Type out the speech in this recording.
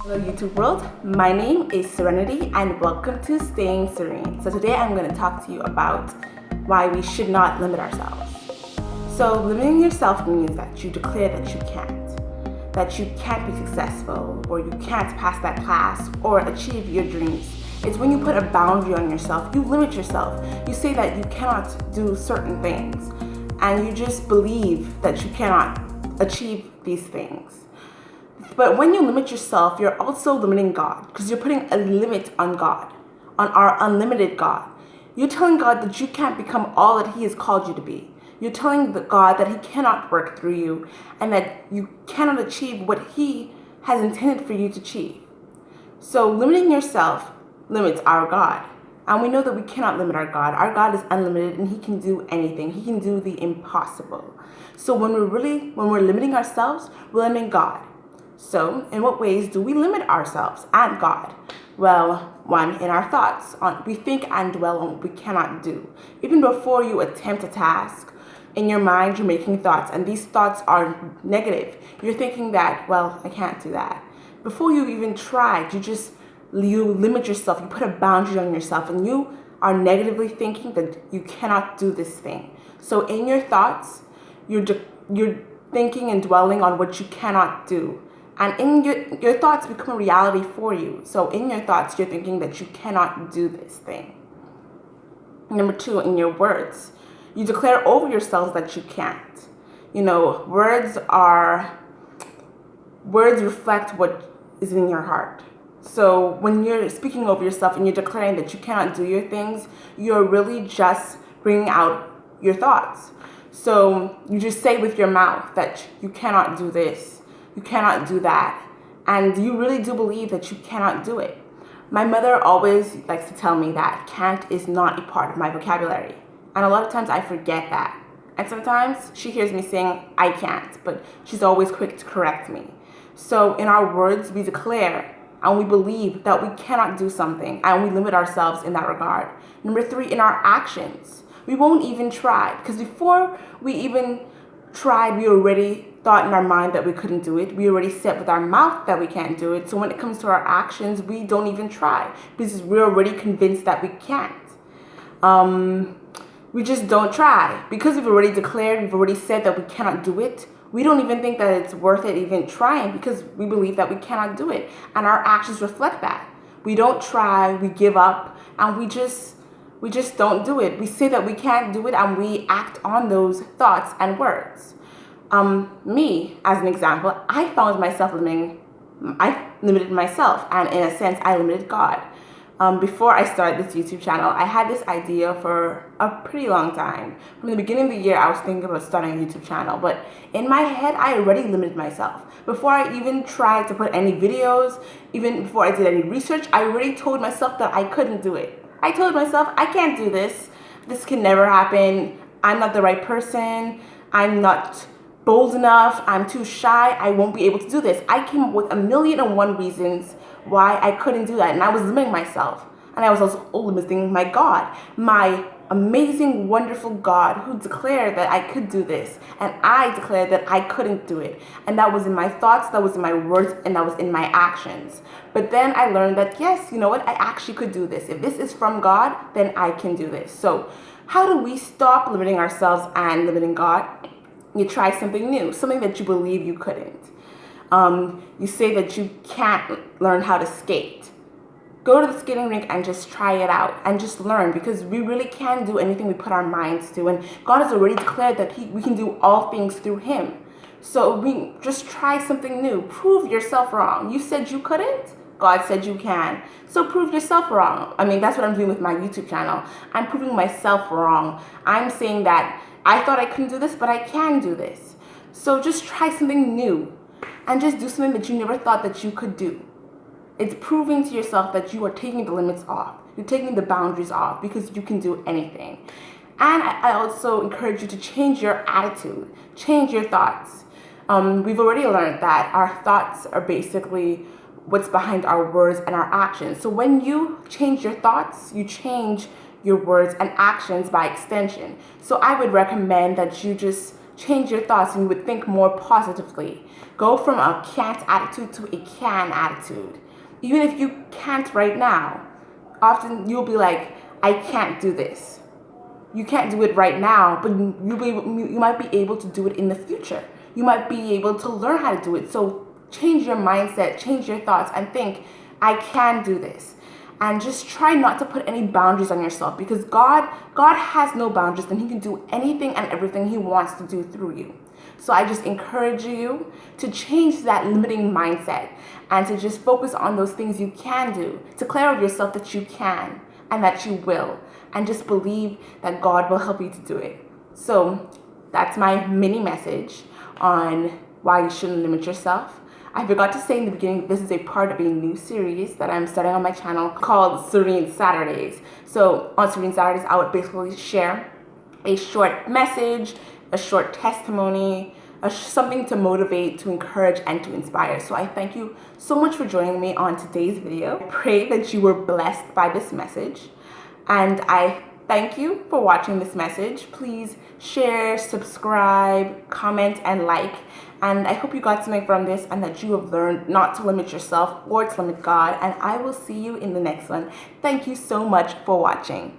Hello YouTube world, my name is Serenity and welcome to Staying Serene. So today I'm going to talk to you about why we should not limit ourselves. So limiting yourself means that you declare that you can't be successful, or you can't pass that class or achieve your dreams. It's when you put a boundary on yourself, you limit yourself. You say that you cannot do certain things and you just believe that you cannot achieve these things. But when you limit yourself, you're also limiting God, because you're putting a limit on God, on our unlimited God. You're telling God that you can't become all that He has called you to be. You're telling God that He cannot work through you and that you cannot achieve what He has intended for you to achieve. So limiting yourself limits our God. And we know that we cannot limit our God. Our God is unlimited and He can do anything. He can do the impossible. So when we're limiting ourselves, we're limiting God. So, in what ways do we limit ourselves and God? Well, one, in our thoughts. We think and dwell on what we cannot do. Even before you attempt a task, in your mind you're making thoughts, and these thoughts are negative. You're thinking that, well, I can't do that. Before you even tried, you limit yourself, you put a boundary on yourself, and you are negatively thinking that you cannot do this thing. So in your thoughts, you're thinking and dwelling on what you cannot do. And in your thoughts become a reality for you. So in your thoughts, you're thinking that you cannot do this thing. Number two, in your words, you declare over yourselves that you can't. You know, words reflect what is in your heart. So when you're speaking over yourself and you're declaring that you cannot do your things, you're really just bringing out your thoughts. So you just say with your mouth that you cannot do this. You cannot do that. And you really do believe that you cannot do it. My mother always likes to tell me that can't is not a part of my vocabulary. And a lot of times I forget that. And sometimes she hears me saying I can't, but she's always quick to correct me. So in our words, we declare and we believe that we cannot do something, and we limit ourselves in that regard. Number three, in our actions, we won't even try, because before we even tried, we already thought in our mind that we couldn't do it. We already said with our mouth that we can't do it. So when it comes to our actions, we don't even try because we're already convinced that we can't. We just don't try because we've already declared, we've already said that we cannot do it. We don't even think that it's worth it even trying because we believe that we cannot do it. And our actions reflect that. We don't try, we give up, and we just don't do it. We say that we can't do it and we act on those thoughts and words. Me, as an example, I found myself I limited myself, and in a sense, I limited God. Before I started this YouTube channel, I had this idea for a pretty long time. From the beginning of the year, I was thinking about starting a YouTube channel, but in my head, I already limited myself. Before I even tried to put any videos, even before I did any research, I already told myself that I couldn't do it. I told myself, I can't do this. This can never happen. I'm not the right person. I'm not bold enough. I'm too shy. I won't be able to do this. I came up with 1,000,001 reasons why I couldn't do that. And I was limiting myself. And I was also limiting my God, my amazing, wonderful God who declared that I could do this. And I declared that I couldn't do it. And that was in my thoughts, that was in my words, and that was in my actions. But then I learned that, yes, you know what? I actually could do this. If this is from God, then I can do this. So how do we stop limiting ourselves and limiting God? You try something new, something that you believe you couldn't. You say that you can't learn how to skate. Go to the skating rink and just try it out and just learn, because we really can do anything we put our minds to. And God has already declared that we can do all things through Him. So we just try something new. Prove yourself wrong. You said you couldn't? God said you can. So prove yourself wrong. I mean, that's what I'm doing with my YouTube channel. I'm proving myself wrong. I'm saying that I thought I couldn't do this, but I can do this. So just try something new and just do something that you never thought that you could do. It's proving to yourself that you are taking the limits off. You're taking the boundaries off because you can do anything. And I also encourage you to change your attitude, change your thoughts. We've already learned that our thoughts are basically what's behind our words and our actions. So when you change your thoughts, you change your words and actions by extension. So I would recommend that you just change your thoughts and you would think more positively. Go from a can't attitude to a can attitude. Even if you can't right now, often you'll be like, I can't do this. You can't do it right now, but you might be able to do it in the future. You might be able to learn how to do it. So change your mindset, change your thoughts, and think, I can do this. And just try not to put any boundaries on yourself, because God has no boundaries, and He can do anything and everything He wants to do through you. So I just encourage you to change that limiting mindset and to just focus on those things you can do. Declare of yourself that you can and that you will, and just believe that God will help you to do it. So that's my mini message on why you shouldn't limit yourself. I forgot to say in the beginning, this is a part of a new series that I'm starting on my channel called Serene Saturdays. So on Serene Saturdays, I would basically share a short message, a short testimony, something to motivate, to encourage, and to inspire. So I thank you so much for joining me on today's video. I pray that you were blessed by this message, and I thank you for watching this message. Please share, subscribe, comment, and like. And I hope you got something from this and that you have learned not to limit yourself or to limit God. And I will see you in the next one. Thank you so much for watching.